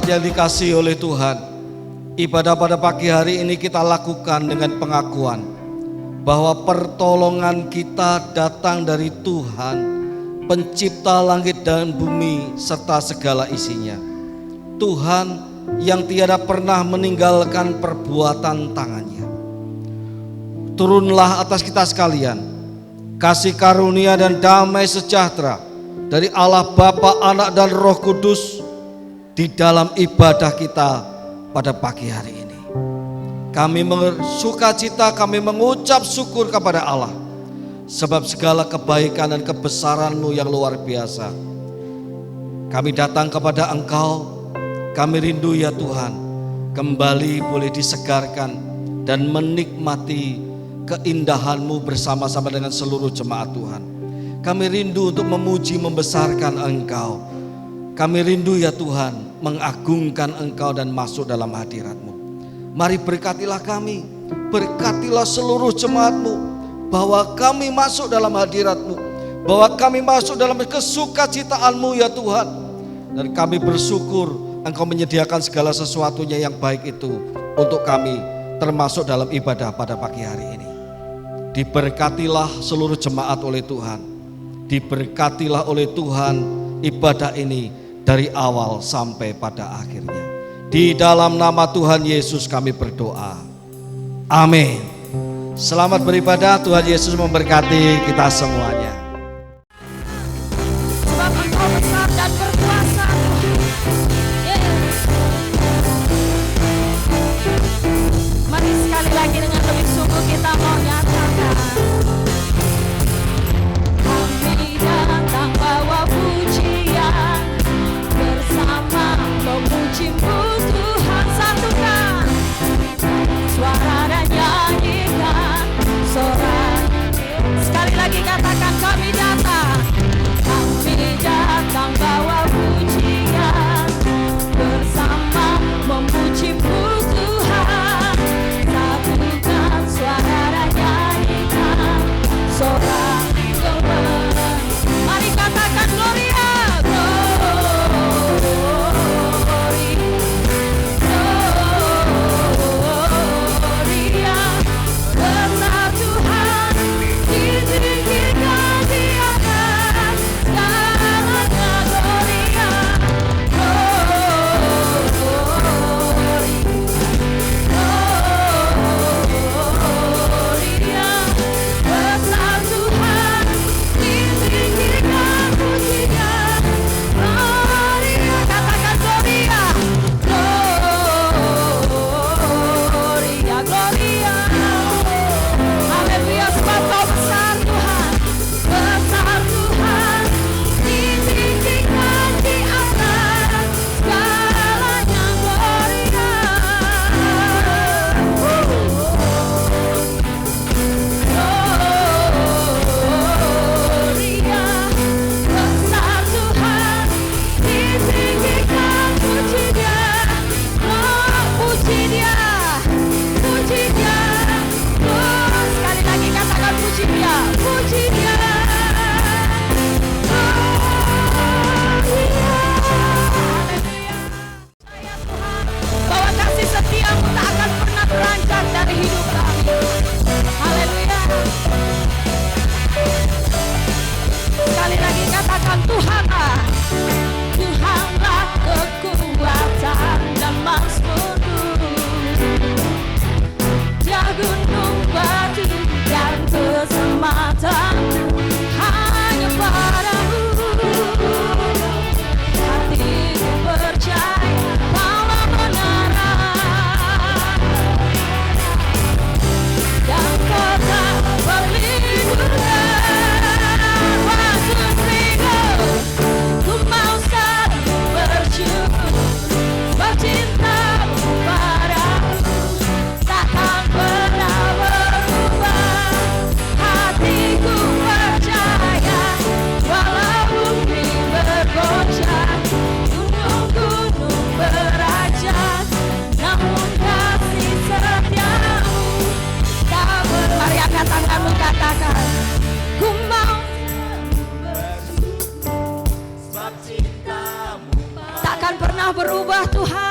yang dikasihi oleh Tuhan, ibadah pada pagi hari ini kita lakukan dengan pengakuan bahwa pertolongan kita datang dari Tuhan, pencipta langit dan bumi serta segala isinya. Tuhan yang tiada pernah meninggalkan perbuatan tangannya. Turunlah atas kita sekalian kasih karunia dan damai sejahtera dari Allah Bapa, Anak dan Roh Kudus di dalam ibadah kita pada pagi hari ini. Kami bersukacita, kami mengucap syukur kepada Allah sebab segala kebaikan dan kebesaran-Mu yang luar biasa. Kami datang kepada Engkau, kami rindu ya Tuhan, kembali boleh disegarkan dan menikmati keindahan-Mu bersama-sama dengan seluruh jemaat Tuhan. Kami rindu untuk memuji, membesarkan Engkau. Kami rindu ya Tuhan, mengagungkan Engkau dan masuk dalam hadirat-Mu. Mari berkatilah kami, berkatilah seluruh jemaat-Mu, bahwa kami masuk dalam hadirat-Mu, bahwa kami masuk dalam kesukacitaan-Mu ya Tuhan. Dan kami bersyukur Engkau menyediakan segala sesuatunya yang baik itu untuk kami, termasuk dalam ibadah pada pagi hari ini. Diberkatilah seluruh jemaat oleh Tuhan, diberkatilah oleh Tuhan ibadah ini dari awal sampai pada akhirnya. Di dalam nama Tuhan Yesus kami berdoa. Amin. Selamat beribadah, Tuhan Yesus memberkati kita semuanya. Sebab Engkau besar dan berkuasa. Mari sekali lagi dengan lebih sungguh kita mau nyatakan, kami datang bawa pujian, bersama memuji-Mu Tuhan, satukan suara dan nyanyikan sorak. Sekali lagi katakan, kami datang bawa pujian, bersama memuji-Mu Tuhan, satukan suara dan nyanyikan sorak kebenaran. Mari katakan Gloria, Gloria, besar Tuhan, ditinggikan di atas segalanya. Gloria, Gloria, besar Tuhan, ditinggikan pujian. Gloria, katakan Gloria, Gloria, Gloria. Haleluya, sebab Kau besar Tuhan, besar Tuhan, ditinggikan di atas segalanya. Gloria, Gloria, besar Tuhan, ditinggikan. Puji Dia, oh puji Dia, puji Dia. Oh, sekali lagi katakan puji Dia, puji Dia. Saya Tuhan, bahwa kasih setia-Mu tak akan pernah beranjak dari hidup kami. Haleluya. Sekali lagi katakan Tuhanlah, Tuhanlah kekuatan dan mazmurku. Dia gunung batu dan keselamatan hanya padamu. Hatiku percaya Kaulah benaran dan kota perlindungan. Waktu minggu ku mau selalu bersyukur, sebab cinta-Mu padaku takkan pernah berubah. Hatiku percaya walau bumi bergoncang, gunung-gunung beranjak, namun kasih setia-Mu tak mari angkat tanganmu, katakan, ku mau bersyukur, sebab cinta-Mu takkan pernah berubah Tuhan.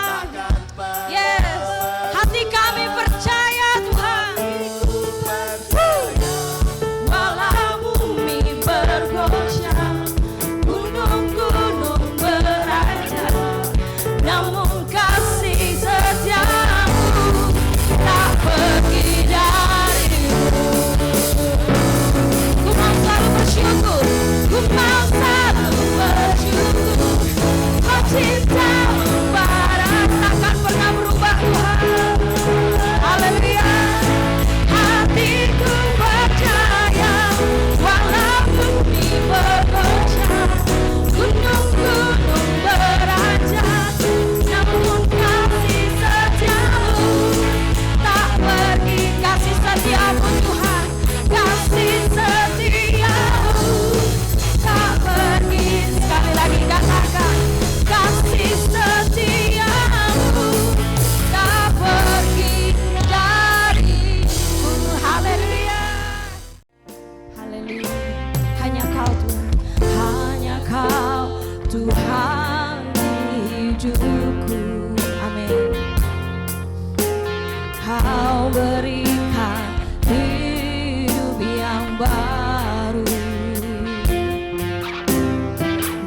berikan hidup yang baru.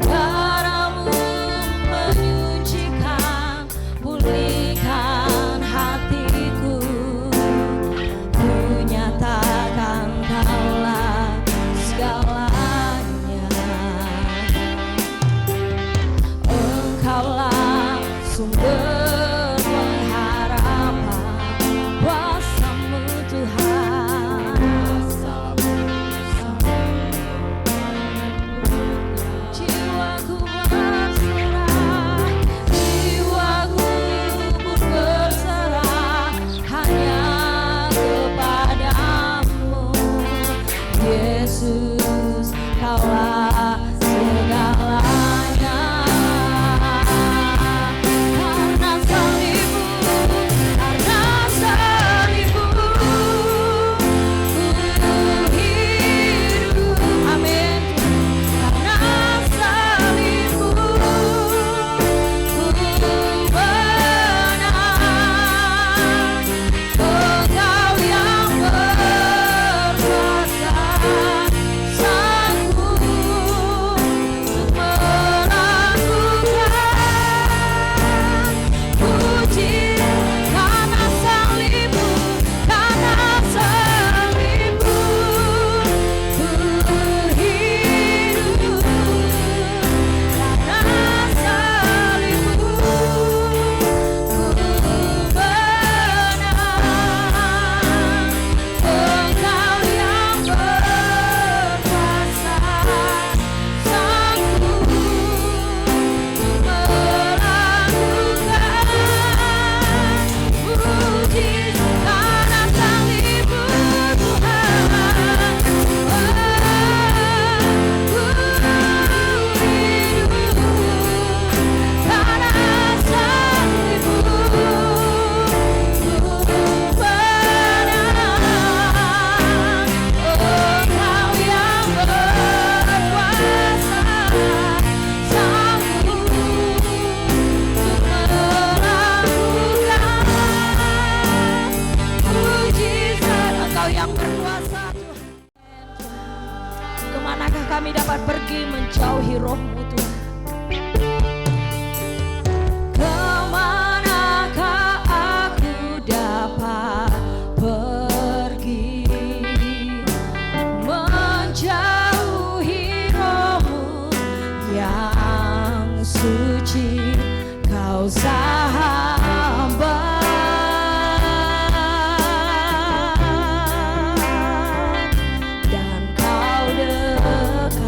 Darahmu menyucikan, pulihkan hatiku. Ku nyatakan Kaulah segalanya. Engkaulah sumber pengharapan, kuasa-Mu Tuhan. Jiwaku berserah, jiwaku pun berserah hanya kepadamu. Yesus, Kaulah segalanya. Karena salibmu, karena salibmu, ku hidup. Amin. Karena salibmu, ku menang. Engkau yang berkuasa, sanggup untuk melakukan. Puji karena salibmu, karena salibmu, ku hidup. Karena salibmu, ku menang. Engkau yang berkuasa, sanggup untuk melakukan. Puji karena salibmu, Tuhan. Ku hidup karena salibmu, ku menang. Engkau yang berkuasa, sanggup untuk melakukan. Mujizat Engkau yang berkuasa, Tuhan. Kemanakah kami dapat pergi menjauhi Roh-Mu, Tuhan? Kemanakah aku dapat pergi menjauhi Roh-Mu yang suci? Kau sahabat dan Kau dekat.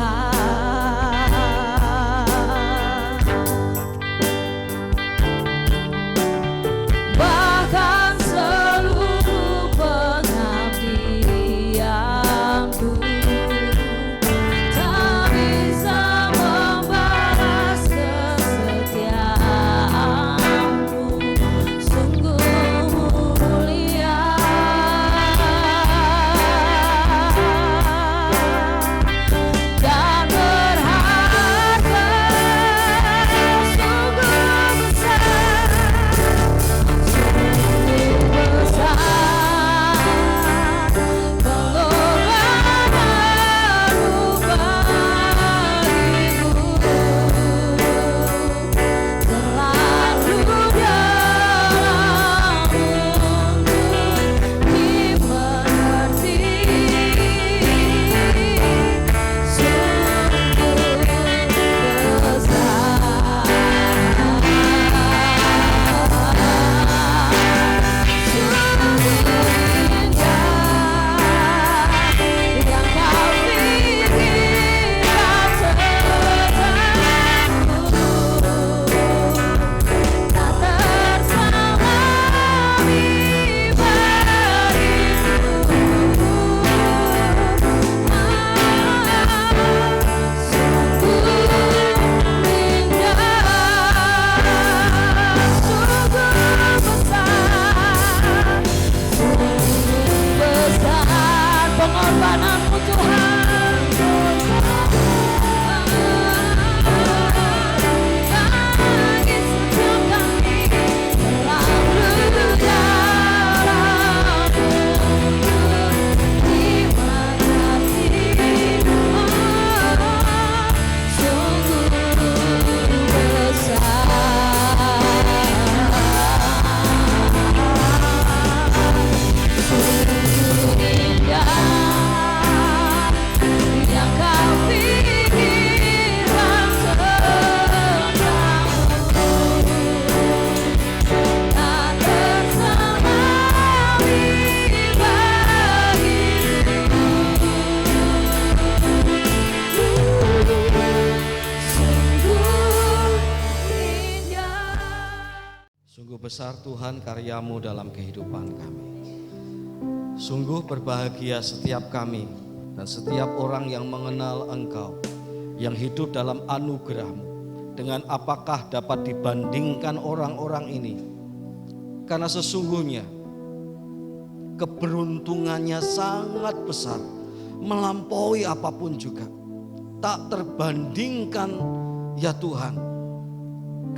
Tuhan karya-Mu dalam kehidupan kami. Sungguh berbahagia setiap kami dan setiap orang yang mengenal Engkau, yang hidup dalam anugerah-Mu. Dengan apakah dapat dibandingkan orang-orang ini? Karena sesungguhnya keberuntungannya sangat besar, melampaui apapun juga. Tak terbandingkan ya Tuhan,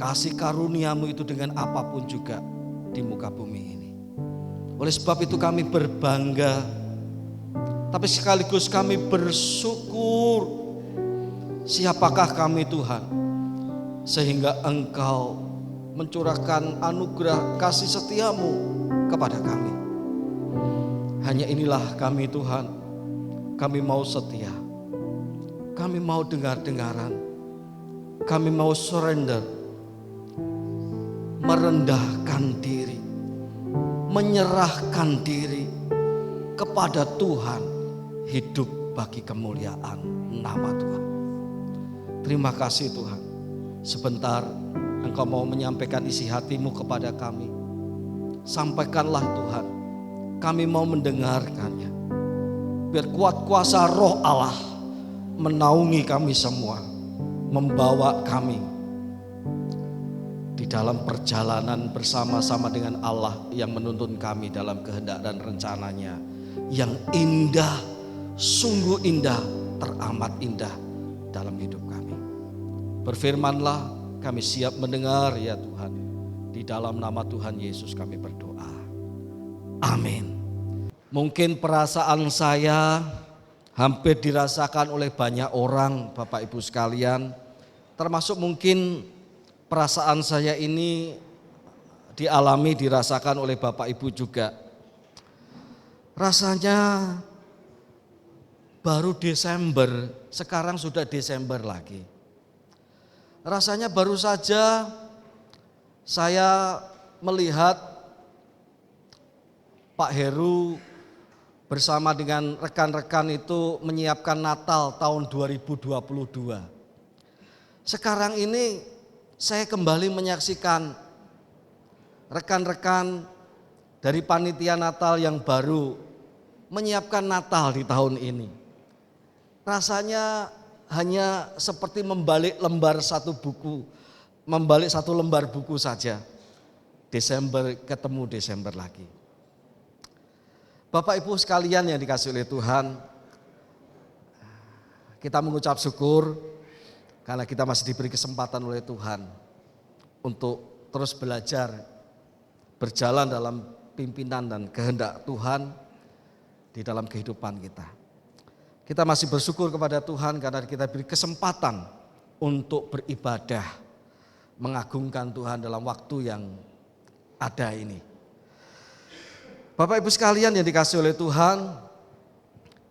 kasih karunia-Mu itu dengan apapun juga di muka bumi ini. Oleh sebab itu kami berbangga, tapi sekaligus kami bersyukur. Siapakah kami Tuhan, sehingga Engkau mencurahkan anugerah kasih setia-Mu kepada kami. Hanya inilah kami Tuhan, kami mau setia, kami mau dengar-dengaran, kami mau surrender, merendahkan diri, menyerahkan diri kepada Tuhan, hidup bagi kemuliaan nama Tuhan. Terima kasih Tuhan, sebentar Engkau mau menyampaikan isi hati-Mu kepada kami. Sampaikanlah Tuhan, kami mau mendengarkannya. Biar kuat kuasa Roh Allah menaungi kami semua, membawa kami di dalam perjalanan bersama-sama dengan Allah yang menuntun kami dalam kehendak dan rencananya yang indah, sungguh indah, teramat indah dalam hidup kami. Berfirmanlah, kami siap mendengar ya Tuhan. Di dalam nama Tuhan Yesus kami berdoa. Amin. Mungkin perasaan saya hampir dirasakan oleh banyak orang, Bapak Ibu sekalian. Termasuk mungkin perasaan saya ini dialami, dirasakan oleh Bapak Ibu juga. Rasanya baru Desember, sekarang sudah Desember lagi. Rasanya baru saja saya melihat Pak Heru bersama dengan rekan-rekan itu menyiapkan Natal tahun 2022. Sekarang ini saya kembali menyaksikan rekan-rekan dari panitia Natal yang baru menyiapkan Natal di tahun ini. Rasanya hanya seperti membalik lembar satu buku, membalik satu lembar buku saja. Desember ketemu Desember lagi. Bapak Ibu sekalian yang dikasihi oleh Tuhan, kita mengucap syukur karena kita masih diberi kesempatan oleh Tuhan untuk terus belajar, berjalan dalam pimpinan dan kehendak Tuhan di dalam kehidupan kita. Kita masih bersyukur kepada Tuhan karena kita diberi kesempatan untuk beribadah, mengagungkan Tuhan dalam waktu yang ada ini. Bapak Ibu sekalian yang dikasihi oleh Tuhan,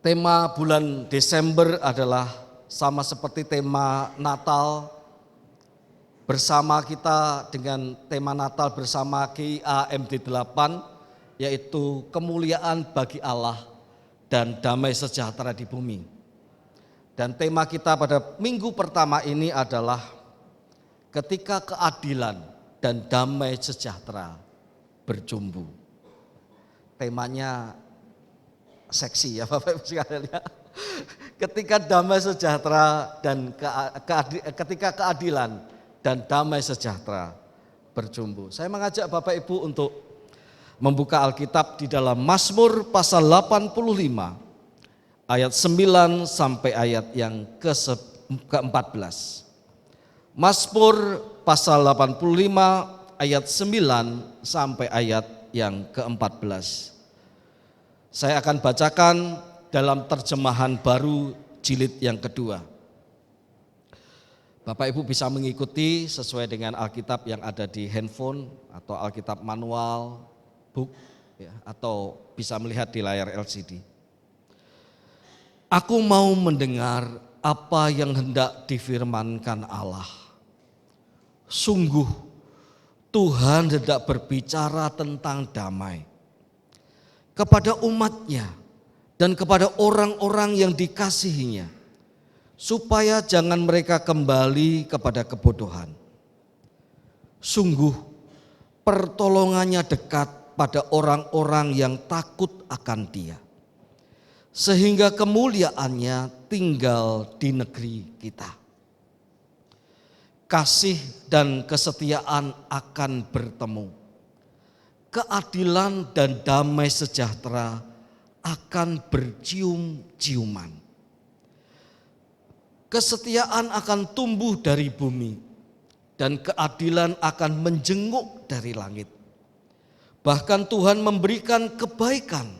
tema bulan Desember adalah sama seperti tema Natal bersama kita dengan tema Natal bersama GIA-MD 8, yaitu kemuliaan bagi Allah dan damai sejahtera di bumi. Dan tema kita pada minggu pertama ini adalah ketika keadilan dan damai sejahtera berjumbu. Temanya seksi ya Bapak Ibu sekalian ya. Ketika damai sejahtera dan ketika keadilan dan damai sejahtera berjumbu. Saya mengajak Bapak Ibu untuk membuka Alkitab di dalam Mazmur pasal 85 ayat 9 sampai ayat yang ke-14. Mazmur pasal 85 ayat 9 sampai ayat yang ke-14. Saya akan bacakan dalam terjemahan baru jilid yang kedua. Bapak Ibu bisa mengikuti sesuai dengan Alkitab yang ada di handphone atau Alkitab manual, book, ya, atau bisa melihat di layar LCD. Aku mau mendengar apa yang hendak difirmankan Allah. Sungguh Tuhan hendak berbicara tentang damai kepada umatnya dan kepada orang-orang yang dikasihinya, supaya jangan mereka kembali kepada kebodohan. Sungguh pertolongannya dekat pada orang-orang yang takut akan Dia, sehingga kemuliaannya tinggal di negeri kita. Kasih dan kesetiaan akan bertemu. Keadilan dan damai sejahtera akan bercium-ciuman. Kesetiaan akan tumbuh dari bumi dan keadilan akan menjenguk dari langit. Bahkan Tuhan memberikan kebaikan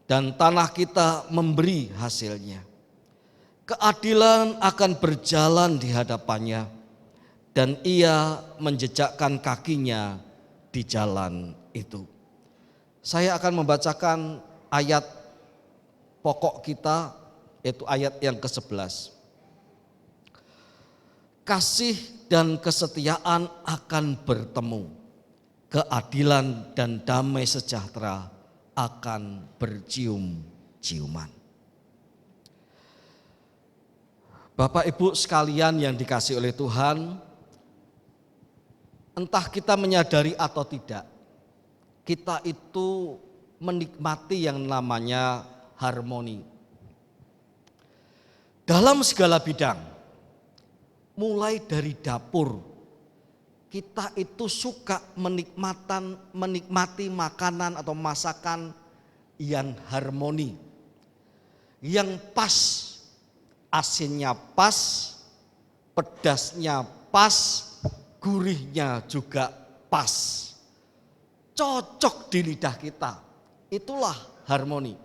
dan tanah kita memberi hasilnya. Keadilan akan berjalan di hadapannya dan Ia menjejakkan kakinya di jalan itu. Saya akan membacakan ayat pokok kita, yaitu ayat yang ke-11. Kasih dan kesetiaan akan bertemu, keadilan dan damai sejahtera akan bercium-ciuman. Bapak Ibu sekalian yang dikasihi oleh Tuhan, entah kita menyadari atau tidak, kita itu menikmati yang namanya harmoni. Dalam segala bidang, mulai dari dapur, kita itu suka menikmati makanan atau masakan yang harmoni, yang pas. Asinnya pas, pedasnya pas, gurihnya juga pas. Cocok di lidah kita. Itulah harmoni.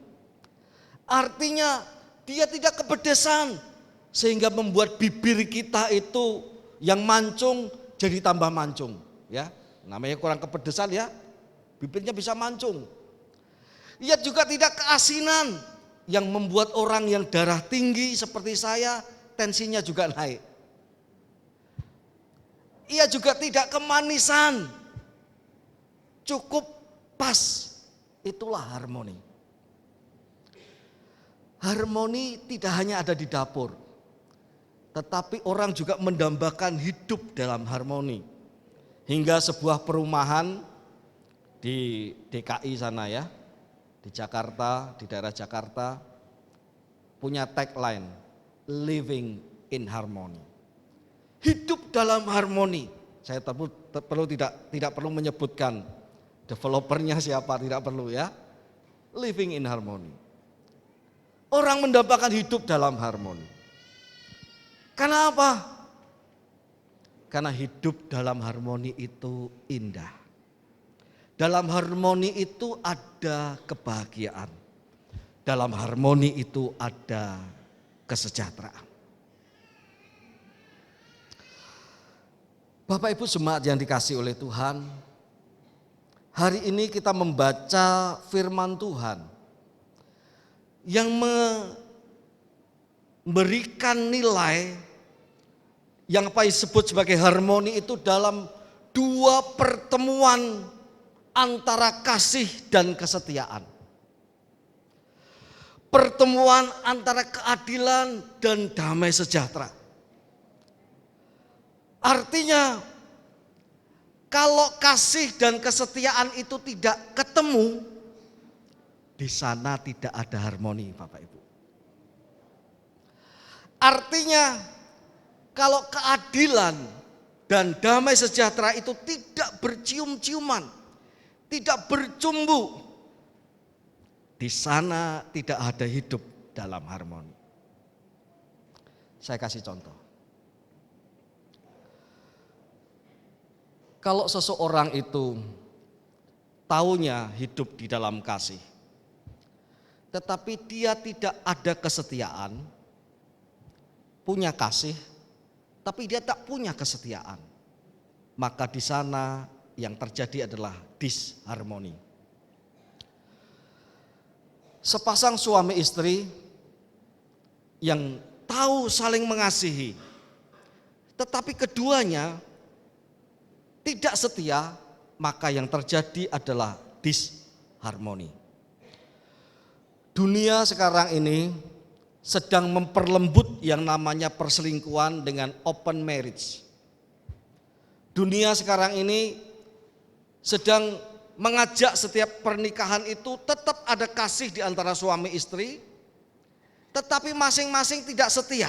Artinya dia tidak kepedesan sehingga membuat bibir kita itu yang mancung jadi tambah mancung, ya. Namanya kurang kepedesan ya. Bibirnya bisa mancung. Ia juga tidak keasinan yang membuat orang yang darah tinggi seperti saya tensinya juga naik. Ia juga tidak kemanisan, cukup pas. Itulah harmoni. Harmoni tidak hanya ada di dapur, tetapi orang juga mendambakan hidup dalam harmoni. Hingga sebuah perumahan di DKI sana ya, di Jakarta, di daerah Jakarta, punya tagline, living in harmony. Hidup dalam harmoni. Saya tidak perlu menyebutkan developernya siapa, tidak perlu ya. Living in harmony. Orang mendapatkan hidup dalam harmoni. Kenapa? Karena hidup dalam harmoni itu indah. Dalam harmoni itu ada kebahagiaan. Dalam harmoni itu ada kesejahteraan. Bapak Ibu jemaat yang dikasihi oleh Tuhan, hari ini kita membaca firman Tuhan yang memberikan nilai yang apa disebut sebagai harmoni itu dalam dua pertemuan antara kasih dan kesetiaan. Pertemuan antara keadilan dan damai sejahtera. Artinya kalau kasih dan kesetiaan itu tidak ketemu, di sana tidak ada harmoni, Bapak Ibu. Artinya kalau keadilan dan damai sejahtera itu tidak bercium-ciuman, tidak bercumbu, di sana tidak ada hidup dalam harmoni. Saya kasih contoh. Kalau seseorang itu taunya hidup di dalam kasih, tetapi dia tidak ada kesetiaan, punya kasih, tapi dia tak punya kesetiaan, maka di sana yang terjadi adalah disharmoni. Sepasang suami istri yang tahu saling mengasihi, tetapi keduanya tidak setia, maka yang terjadi adalah disharmoni. Dunia sekarang ini sedang memperlembut yang namanya perselingkuhan dengan open marriage. Dunia sekarang ini sedang mengajak setiap pernikahan itu tetap ada kasih di antara suami istri, tetapi masing-masing tidak setia.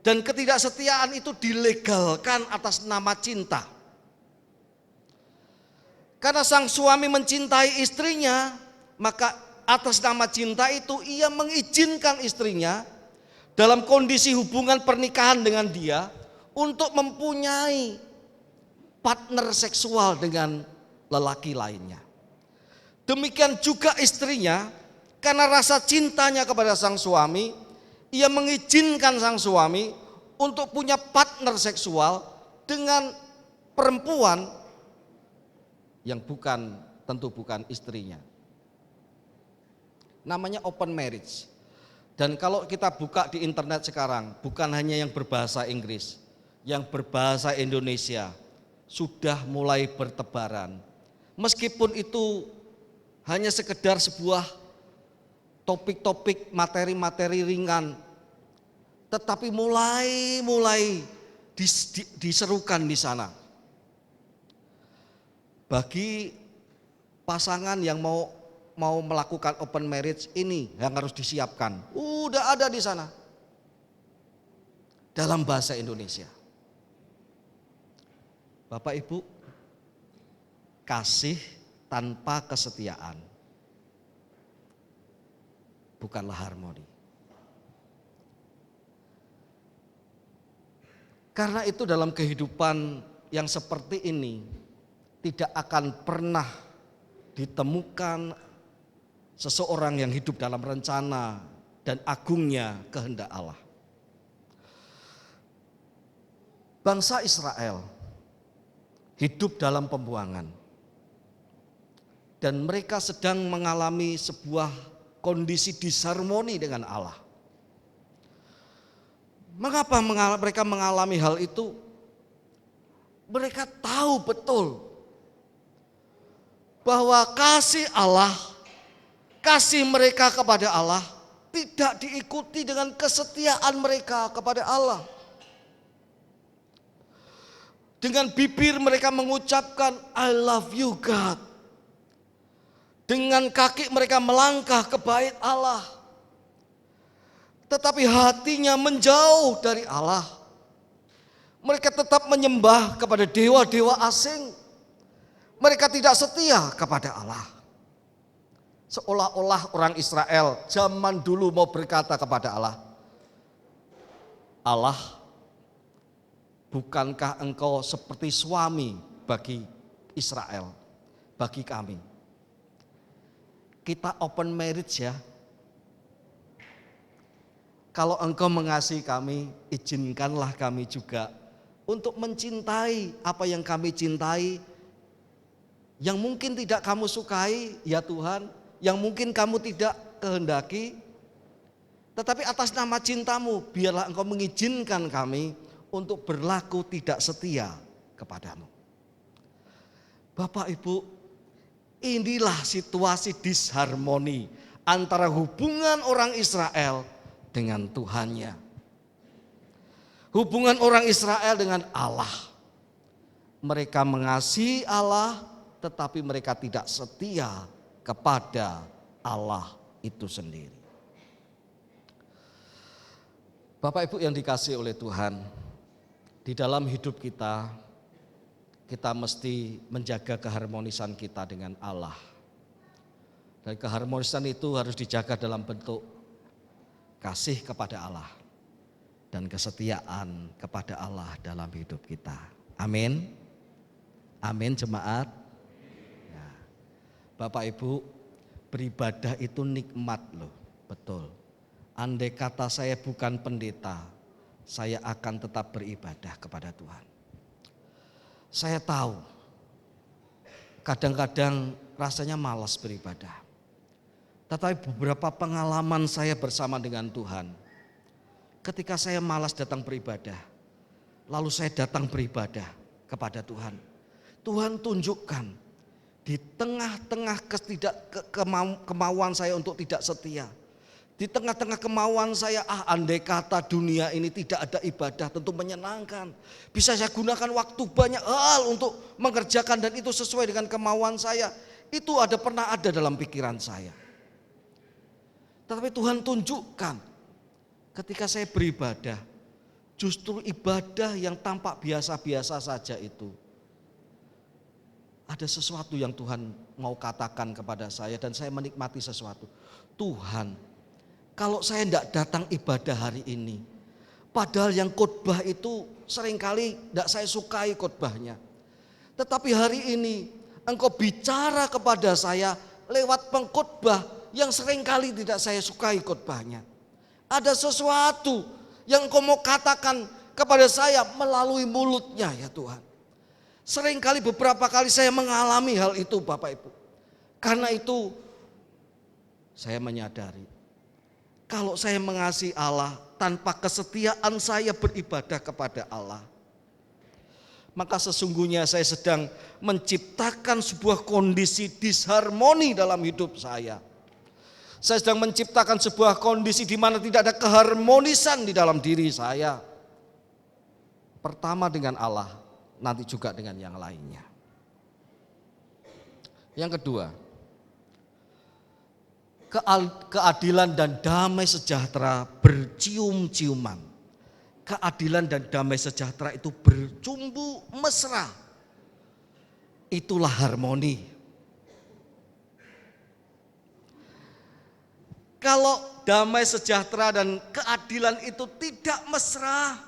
Dan ketidaksetiaan itu dilegalkan atas nama cinta. Karena sang suami mencintai istrinya, maka atas nama cinta itu ia mengizinkan istrinya dalam kondisi hubungan pernikahan dengan dia untuk mempunyai partner seksual dengan lelaki lainnya. Demikian juga istrinya, karena rasa cintanya kepada sang suami, ia mengizinkan sang suami untuk punya partner seksual dengan perempuan yang tentu bukan istrinya. Namanya open marriage. Dan kalau kita buka di internet sekarang, bukan hanya yang berbahasa Inggris, yang berbahasa Indonesia sudah mulai bertebaran. Meskipun itu hanya sekedar sebuah topik-topik materi-materi ringan, tetapi mulai diserukan di sana. Bagi pasangan yang mau melakukan open marriage ini yang harus disiapkan. Udah ada di sana. Dalam bahasa Indonesia. Bapak Ibu, kasih tanpa kesetiaan bukanlah harmoni. Karena itu dalam kehidupan yang seperti ini tidak akan pernah ditemukan seseorang yang hidup dalam rencana dan agungnya kehendak Allah. Bangsa Israel hidup dalam pembuangan dan mereka sedang mengalami sebuah kondisi disharmoni dengan Allah. Mengapa mereka mengalami hal itu? Mereka tahu betul bahwa kasih Allah, kasih mereka kepada Allah tidak diikuti dengan kesetiaan mereka kepada Allah. Dengan bibir mereka mengucapkan I love you God. Dengan kaki mereka melangkah ke bait Allah. Tetapi hatinya menjauh dari Allah. Mereka tetap menyembah kepada dewa-dewa asing. Mereka tidak setia kepada Allah. Seolah-olah orang Israel zaman dulu mau berkata kepada Allah, Allah, bukankah engkau seperti suami bagi Israel, bagi kami? Kita open marriage ya. Kalau engkau mengasihi kami, izinkanlah kami juga untuk mencintai apa yang kami cintai. Yang mungkin tidak kamu sukai ya Tuhan, yang mungkin kamu tidak kehendaki. Tetapi atas nama cintamu, biarlah engkau mengizinkan kami untuk berlaku tidak setia kepadamu. Bapak Ibu, inilah situasi disharmoni antara hubungan orang Israel dengan Tuhannya. Hubungan orang Israel dengan Allah. Mereka mengasihi Allah, tetapi mereka tidak setia kepada Allah itu sendiri. Bapak Ibu yang dikasihi oleh Tuhan, di dalam hidup kita mesti menjaga keharmonisan kita dengan Allah. Dan keharmonisan itu harus dijaga dalam bentuk kasih kepada Allah dan kesetiaan kepada Allah dalam hidup kita. Amin. Amin jemaat. Nah, Bapak Ibu, beribadah itu nikmat loh, betul. Andai kata saya bukan pendeta, saya akan tetap beribadah kepada Tuhan. Saya tahu kadang-kadang rasanya malas beribadah. Tetapi beberapa pengalaman saya bersama dengan Tuhan, ketika saya malas datang beribadah, lalu saya datang beribadah kepada Tuhan. Tuhan tunjukkan di tengah-tengah kemauan saya untuk tidak setia, Di tengah-tengah kemauan saya, andai kata dunia ini tidak ada ibadah tentu menyenangkan. Bisa saya gunakan waktu banyak hal untuk mengerjakan dan itu sesuai dengan kemauan saya. Itu pernah ada dalam pikiran saya. Tetapi Tuhan tunjukkan ketika saya beribadah, justru ibadah yang tampak biasa-biasa saja itu, ada sesuatu yang Tuhan mau katakan kepada saya dan saya menikmati sesuatu. Tuhan, kalau saya tidak datang ibadah hari ini, padahal yang khotbah itu seringkali tidak saya sukai khotbahnya. Tetapi hari ini Engkau bicara kepada saya lewat pengkhotbah yang seringkali tidak saya sukai khotbahnya. Ada sesuatu yang Engkau mau katakan kepada saya melalui mulutnya ya Tuhan. Seringkali beberapa kali saya mengalami hal itu Bapak Ibu. Karena itu saya menyadari, kalau saya mengasihi Allah tanpa kesetiaan saya beribadah kepada Allah, maka sesungguhnya saya sedang menciptakan sebuah kondisi disharmoni dalam hidup saya. Saya sedang menciptakan sebuah kondisi di mana tidak ada keharmonisan di dalam diri saya. Pertama dengan Allah, nanti juga dengan yang lainnya. Yang kedua, keadilan dan damai sejahtera bercium-ciuman. Keadilan dan damai sejahtera itu bercumbu mesra. Itulah harmoni. Kalau damai sejahtera dan keadilan itu tidak mesra,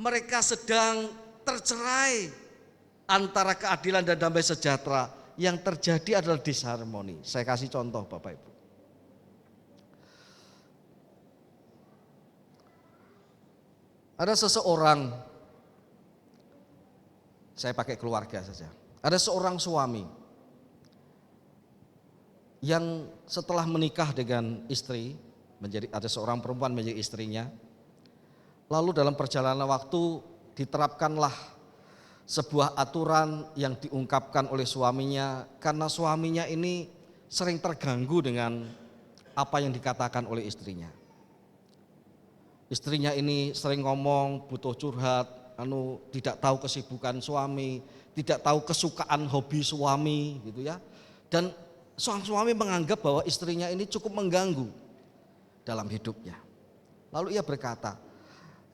mereka sedang tercerai. Antara keadilan dan damai sejahtera, yang terjadi adalah disharmoni. Saya kasih contoh Bapak Ibu. Ada seseorang, saya pakai keluarga saja. Ada seorang suami yang setelah menikah dengan istri, ada seorang perempuan menjadi istrinya. Lalu dalam perjalanan waktu diterapkanlah sebuah aturan yang diungkapkan oleh suaminya, karena suaminya ini sering terganggu dengan apa yang dikatakan oleh istrinya. Istrinya ini sering ngomong butuh curhat, tidak tahu kesibukan suami, tidak tahu kesukaan hobi suami gitu ya. Dan sang suami menganggap bahwa istrinya ini cukup mengganggu dalam hidupnya. Lalu ia berkata,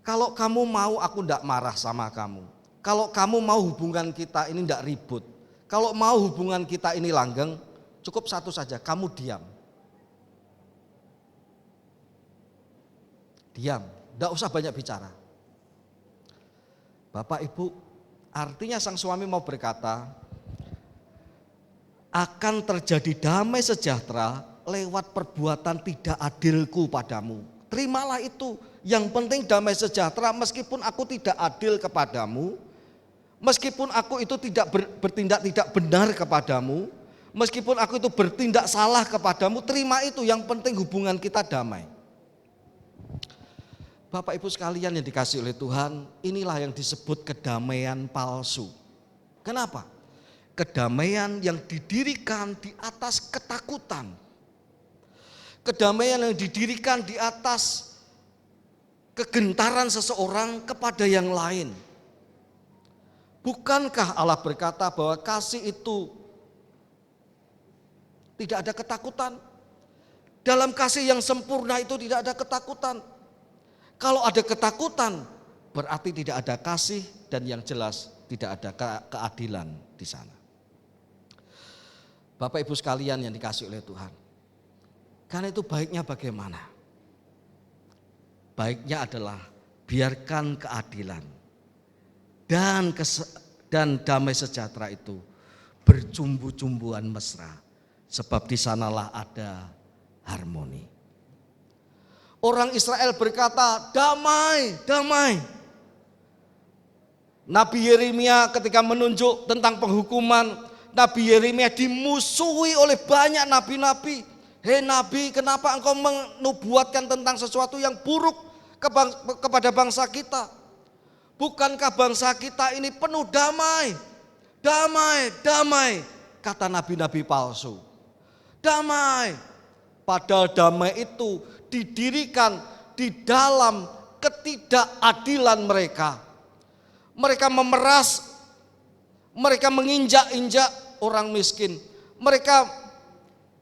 kalau kamu mau aku tidak marah sama kamu. Kalau kamu mau hubungan kita ini tidak ribut. Kalau mau hubungan kita ini langgeng, cukup satu saja, kamu diam. Diam, tidak usah banyak bicara. Bapak Ibu, artinya sang suami mau berkata, akan terjadi damai sejahtera lewat perbuatan tidak adilku padamu. Terimalah itu, yang penting damai sejahtera meskipun aku tidak adil kepadamu, meskipun aku itu tidak bertindak tidak benar kepadamu, meskipun aku itu bertindak salah kepadamu, terima itu, yang penting hubungan kita damai. Bapak Ibu sekalian yang dikasihi oleh Tuhan, inilah yang disebut kedamaian palsu. Kenapa? Kedamaian yang didirikan di atas ketakutan. Kedamaian yang didirikan di atas kegentaran seseorang kepada yang lain. Bukankah Allah berkata bahwa kasih itu tidak ada ketakutan? Dalam kasih yang sempurna itu tidak ada ketakutan. Kalau ada ketakutan, berarti tidak ada kasih dan yang jelas tidak ada keadilan di sana. Bapak Ibu sekalian yang dikasihi oleh Tuhan, karena itu baiknya bagaimana? Baiknya adalah biarkan keadilan dan damai sejahtera itu bercumbu-cumbuan mesra, sebab di sanalah ada harmoni. Orang Israel berkata, damai, damai. Nabi Yeremia ketika menunjuk tentang penghukuman, Nabi Yeremia dimusuhi oleh banyak nabi-nabi. Hei nabi, kenapa engkau menubuatkan tentang sesuatu yang buruk kepada bangsa kita? Bukankah bangsa kita ini penuh damai? Damai, damai, kata nabi-nabi palsu. damai. Padahal damai itu didirikan di dalam ketidakadilan mereka. Mereka memeras, mereka menginjak-injak orang miskin. Mereka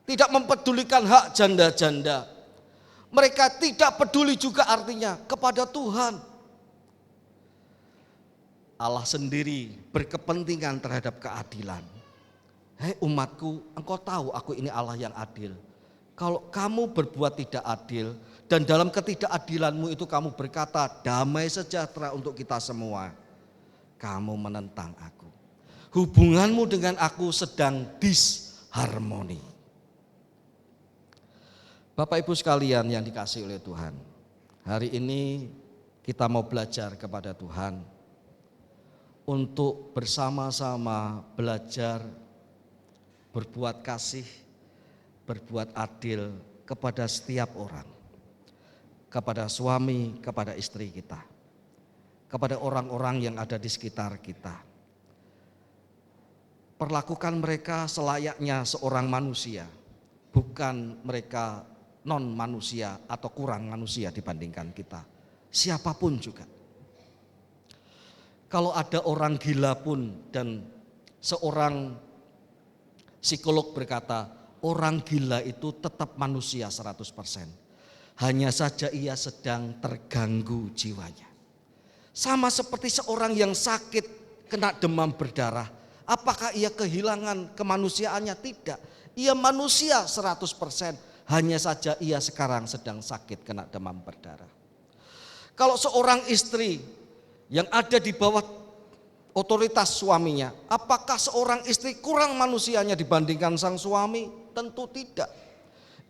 tidak mempedulikan hak janda-janda. Mereka tidak peduli juga artinya kepada Tuhan. Allah sendiri berkepentingan terhadap keadilan. Hei umatku, engkau tahu aku ini Allah yang adil. Kalau kamu berbuat tidak adil dan dalam ketidakadilanmu itu kamu berkata damai sejahtera untuk kita semua, kamu menentang aku. Hubunganmu dengan aku sedang disharmoni. Bapak Ibu sekalian yang dikasihi oleh Tuhan, hari ini kita mau belajar kepada Tuhan untuk bersama-sama belajar berbuat kasih, berbuat adil kepada setiap orang, kepada suami, kepada istri kita, kepada orang-orang yang ada di sekitar kita. Perlakukan mereka selayaknya seorang manusia, bukan mereka non manusia atau kurang manusia dibandingkan kita, siapapun juga. Kalau ada orang gila pun dan seorang psikolog berkata, orang gila itu tetap manusia 100%. Hanya saja ia sedang terganggu jiwanya. Sama seperti seorang yang sakit kena demam berdarah. Apakah ia kehilangan kemanusiaannya? Tidak. Ia manusia 100%. Hanya saja ia sekarang sedang sakit kena demam berdarah. Kalau seorang istri yang ada di bawah otoritas suaminya, apakah seorang istri kurang manusianya dibandingkan sang suami? Tentu tidak.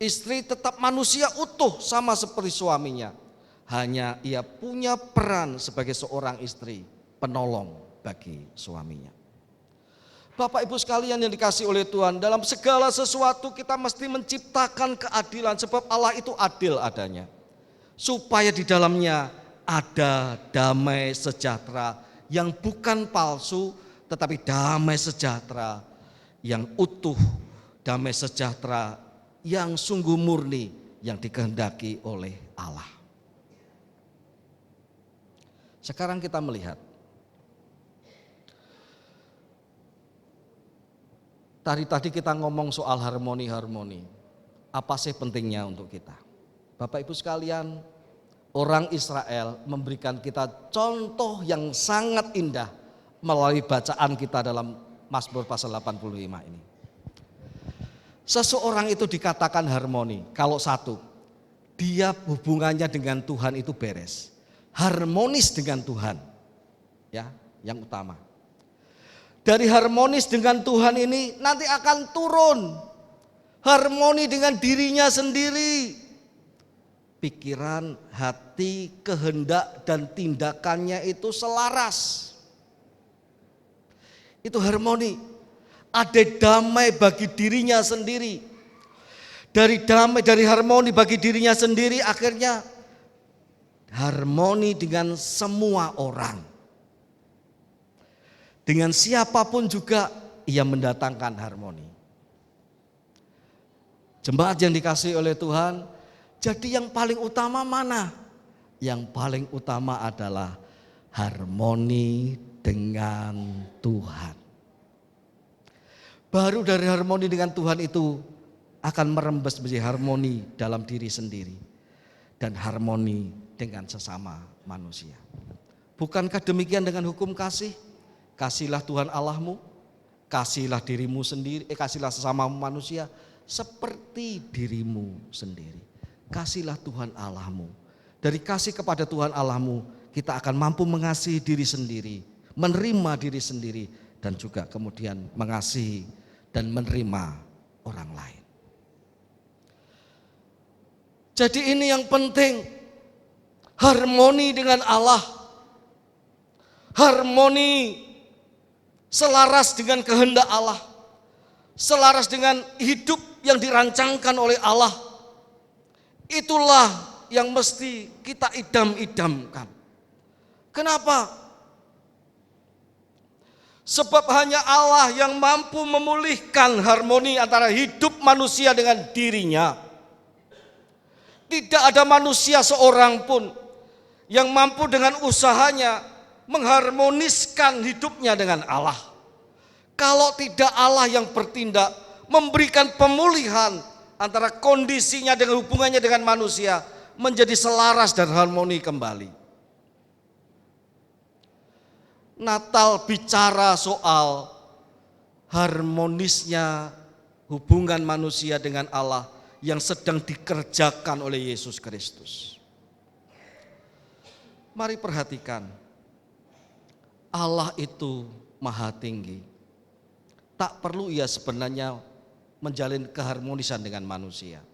Istri tetap manusia utuh sama seperti suaminya. Hanya ia punya peran sebagai seorang istri penolong bagi suaminya. Bapak Ibu sekalian yang dikasihi oleh Tuhan, dalam segala sesuatu kita mesti menciptakan keadilan sebab Allah itu adil adanya. Supaya di dalamnya ada damai sejahtera yang bukan palsu tetapi damai sejahtera yang utuh, damai sejahtera yang sungguh murni yang dikehendaki oleh Allah. Sekarang kita melihat tadi kita ngomong soal harmoni. Apa sih pentingnya untuk kita? Bapak Ibu sekalian, orang Israel memberikan kita contoh yang sangat indah melalui bacaan kita dalam Mazmur pasal 85 ini. Seseorang itu dikatakan harmoni kalau satu, dia hubungannya dengan Tuhan itu beres. Harmonis dengan Tuhan. Ya, yang utama. Dari harmonis dengan Tuhan ini nanti akan turun harmoni dengan dirinya sendiri. Pikiran, hati, kehendak dan tindakannya itu selaras. Itu harmoni. Ada damai bagi dirinya sendiri. Dari damai, dari harmoni bagi dirinya sendiri akhirnya harmoni dengan semua orang. Dengan siapapun juga ia mendatangkan harmoni. Jemaat yang dikasihi oleh Tuhan, jadi yang paling utama mana? Yang paling utama adalah harmoni dengan Tuhan. Baru dari harmoni dengan Tuhan itu akan merembes menjadi harmoni dalam diri sendiri dan harmoni dengan sesama manusia. Bukankah demikian dengan hukum kasih? Kasihlah Tuhan Allahmu, kasihlah dirimu sendiri, kasihlah sesama manusia seperti dirimu sendiri. Kasihlah Tuhan Allahmu. Dari kasih kepada Tuhan Allahmu, kita akan mampu mengasihi diri sendiri, menerima diri sendiri, dan juga kemudian mengasihi dan menerima orang lain. Jadi ini yang penting, harmoni dengan Allah, harmoni selaras dengan kehendak Allah, selaras dengan hidup yang dirancangkan oleh Allah. Itulah yang mesti kita idam-idamkan. Kenapa? Sebab hanya Allah yang mampu memulihkan harmoni antara hidup manusia dengan dirinya. Tidak ada manusia seorang pun yang mampu dengan usahanya mengharmoniskan hidupnya dengan Allah. Kalau tidak Allah yang bertindak, memberikan pemulihan antara kondisinya dengan hubungannya dengan manusia menjadi selaras dan harmoni kembali. Natal bicara soal harmonisnya hubungan manusia dengan Allah yang sedang dikerjakan oleh Yesus Kristus. Mari perhatikan, Allah itu maha tinggi. Tak perlu ia sebenarnya menjalin keharmonisan dengan manusia.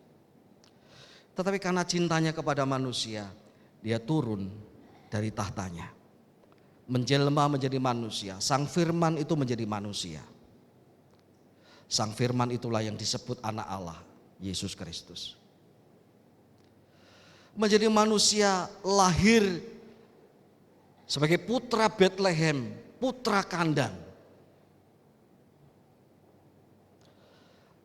Tetapi karena cintanya kepada manusia, dia turun dari tahtanya, menjelma menjadi manusia. Sang Firman itu menjadi manusia. Sang Firman itulah yang disebut anak Allah, Yesus Kristus. Menjadi manusia, lahir sebagai putra Betlehem, putra kandang.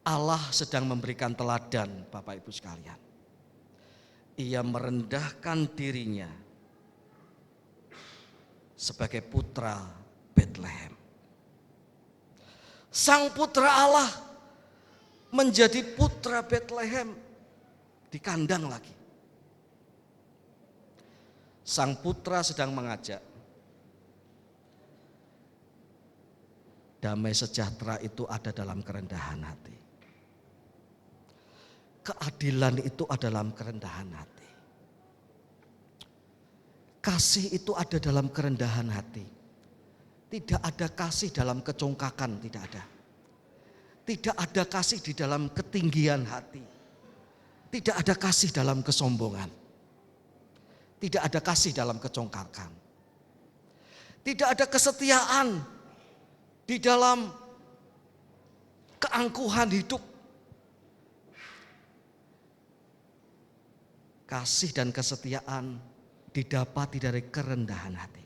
Allah sedang memberikan teladan, Bapak Ibu sekalian. Ia merendahkan dirinya sebagai putra Betlehem. Sang putra Allah menjadi putra Betlehem di kandang lagi. Sang putra sedang mengajak, damai sejahtera itu ada dalam kerendahan hati. Keadilan itu ada dalam kerendahan hati. Kasih itu ada dalam kerendahan hati. Tidak ada kasih dalam kecongkakan, tidak ada. Tidak ada kasih di dalam ketinggian hati. Tidak ada kasih dalam kesombongan. Tidak ada kasih dalam kecongkakan. Tidak ada kesetiaan di dalam keangkuhan hidup. Kasih dan kesetiaan didapati dari kerendahan hati.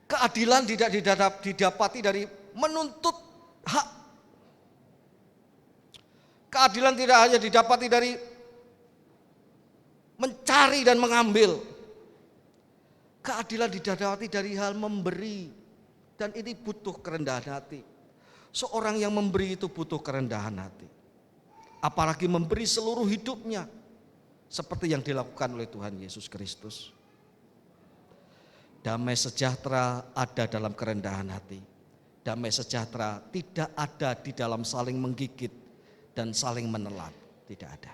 Keadilan tidak didapati dari menuntut hak. Keadilan tidak hanya didapati dari mencari dan mengambil. Keadilan didapati dari hal memberi. Dan ini butuh kerendahan hati. Seorang yang memberi itu butuh kerendahan hati. Apalagi memberi seluruh hidupnya. Seperti yang dilakukan oleh Tuhan Yesus Kristus. Damai sejahtera ada dalam kerendahan hati. Damai sejahtera tidak ada di dalam saling menggigit dan saling menelan, tidak ada.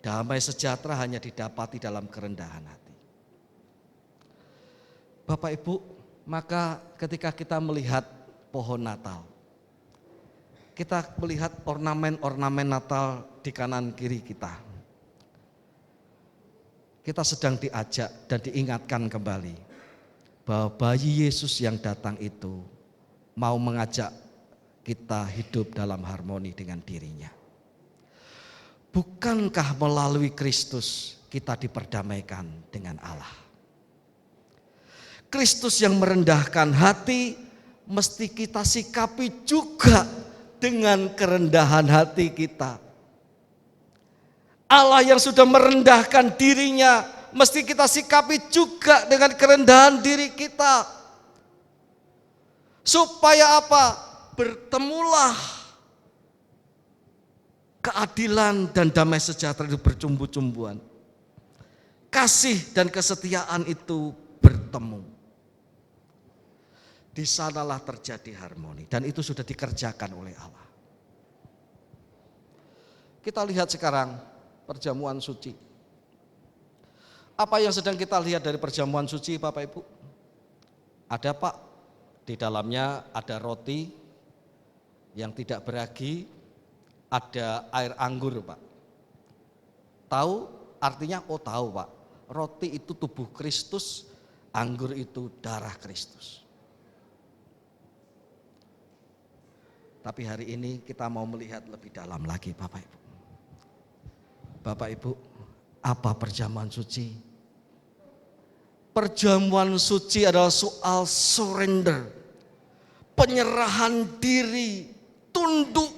Damai sejahtera hanya didapati dalam kerendahan hati. Bapak Ibu, maka ketika kita melihat pohon Natal, kita melihat ornamen-ornamen Natal di kanan kiri kita. Kita sedang diajak dan diingatkan kembali bahwa bayi Yesus yang datang itu mau mengajak kita hidup dalam harmoni dengan dirinya. Bukankah melalui Kristus kita diperdamaikan dengan Allah? Kristus yang merendahkan hati mesti kita sikapi juga dengan kerendahan hati kita. Allah yang sudah merendahkan dirinya mesti kita sikapi juga dengan kerendahan diri kita. Supaya apa? Bertemulah keadilan dan damai sejahtera itu bercumbu-cumbuan. Kasih dan kesetiaan itu bertemu. Di sanalah terjadi harmoni dan itu sudah dikerjakan oleh Allah. Kita lihat sekarang perjamuan suci. Apa yang sedang kita lihat dari perjamuan suci, Bapak Ibu? Ada, Pak, di dalamnya ada roti yang tidak beragi, ada air anggur, Pak. Tahu artinya? Oh tahu, Pak. Roti itu tubuh Kristus, anggur itu darah Kristus. Tapi hari ini kita mau melihat lebih dalam lagi, Bapak Ibu. Bapak Ibu, apa perjamuan suci? Perjamuan suci adalah soal surrender, penyerahan diri, tunduk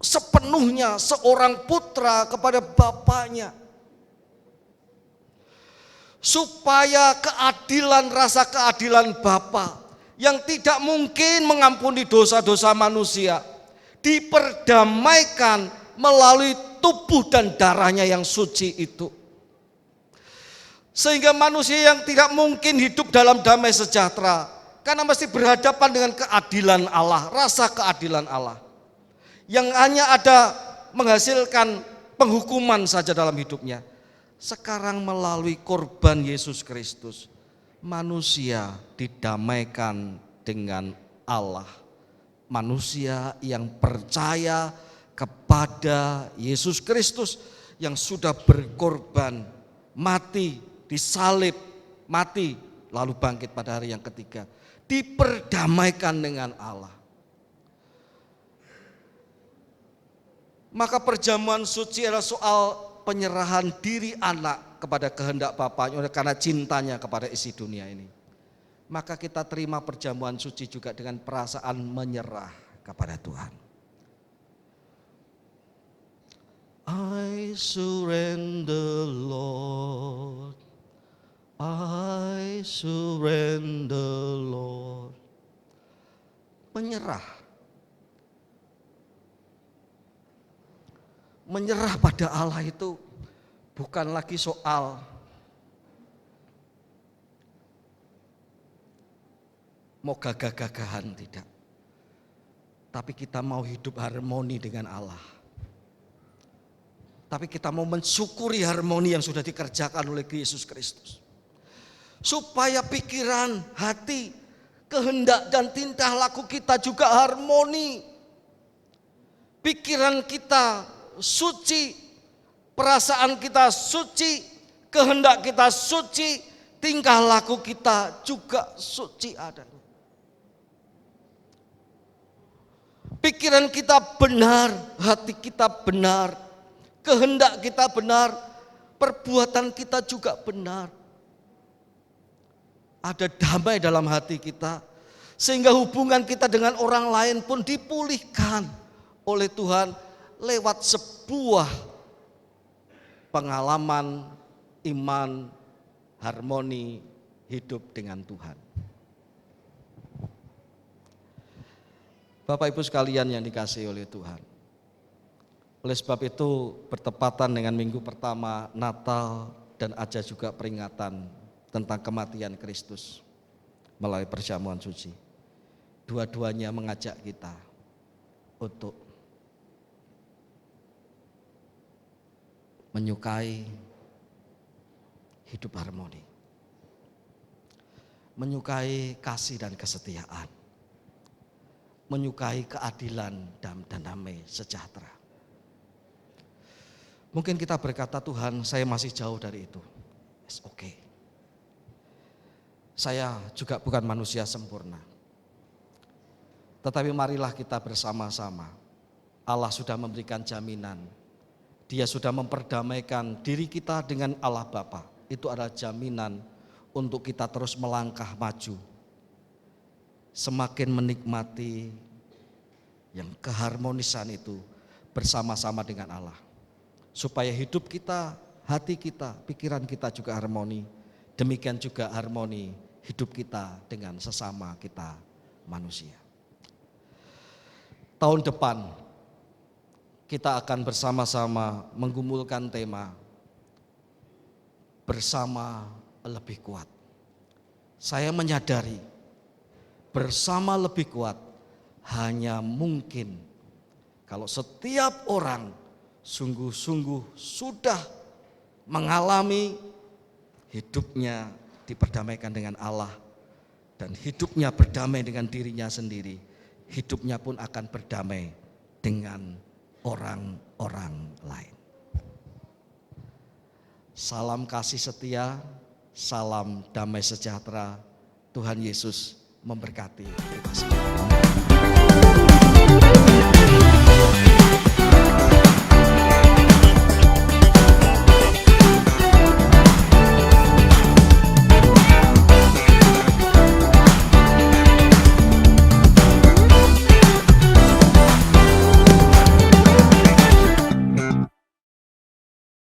sepenuhnya seorang putra kepada bapaknya. Supaya keadilan, rasa keadilan Bapa yang tidak mungkin mengampuni dosa-dosa manusia diperdamaikan melalui tubuh dan darahnya yang suci itu. Sehingga manusia yang tidak mungkin hidup dalam damai sejahtera karena mesti berhadapan dengan keadilan Allah, rasa keadilan Allah yang hanya ada menghasilkan penghukuman saja dalam hidupnya. Sekarang melalui korban Yesus Kristus, manusia didamaikan dengan Allah. Manusia yang percaya kepada Yesus Kristus yang sudah berkorban, mati, disalib, mati, lalu bangkit pada hari yang ketiga, diperdamaikan dengan Allah. Maka perjamuan suci adalah soal penyerahan diri anak kepada kehendak Bapaknya karena cintanya kepada isi dunia ini. Maka kita terima perjamuan suci juga dengan perasaan menyerah kepada Tuhan. I surrender, Lord. I surrender, Lord. Menyerah. Menyerah pada Allah itu bukan lagi soal mau gagah-gagahan, tidak. Tapi kita mau hidup harmoni dengan Allah. Tapi kita mau mensyukuri harmoni yang sudah dikerjakan oleh Yesus Kristus. Supaya pikiran, hati, kehendak dan tingkah laku kita juga harmoni. Pikiran kita suci, perasaan kita suci, kehendak kita suci, tingkah laku kita juga suci adanya. Pikiran kita benar, hati kita benar, kehendak kita benar, perbuatan kita juga benar. Ada damai dalam hati kita, sehingga hubungan kita dengan orang lain pun dipulihkan oleh Tuhan lewat sebuah pengalaman iman, harmoni, hidup dengan Tuhan. Bapak Ibu sekalian yang dikasihi oleh Tuhan. Oleh sebab itu bertepatan dengan minggu pertama Natal dan ada juga peringatan tentang kematian Kristus melalui perjamuan suci. Dua-duanya mengajak kita untuk menyukai hidup harmoni, menyukai kasih dan kesetiaan, menyukai keadilan dan damai sejahtera. Mungkin kita berkata, Tuhan, saya masih jauh dari itu. It's okay. Saya juga bukan manusia sempurna. Tetapi marilah kita bersama-sama. Allah sudah memberikan jaminan. Dia sudah memperdamaikan diri kita dengan Allah Bapa. Itu adalah jaminan untuk kita terus melangkah maju. Semakin menikmati yang keharmonisan itu bersama-sama dengan Allah. Supaya hidup kita, hati kita, pikiran kita juga harmoni. Demikian juga harmoni hidup kita dengan sesama kita manusia. Tahun depan kita akan bersama-sama menggumulkan tema bersama lebih kuat. Saya menyadari bersama lebih kuat hanya mungkin kalau setiap orang sungguh-sungguh sudah mengalami hidupnya diperdamaikan dengan Allah dan hidupnya berdamai dengan dirinya sendiri. Hidupnya pun akan berdamai dengan orang-orang lain. Salam kasih setia, salam damai sejahtera. Tuhan Yesus memberkati. Terima kasih.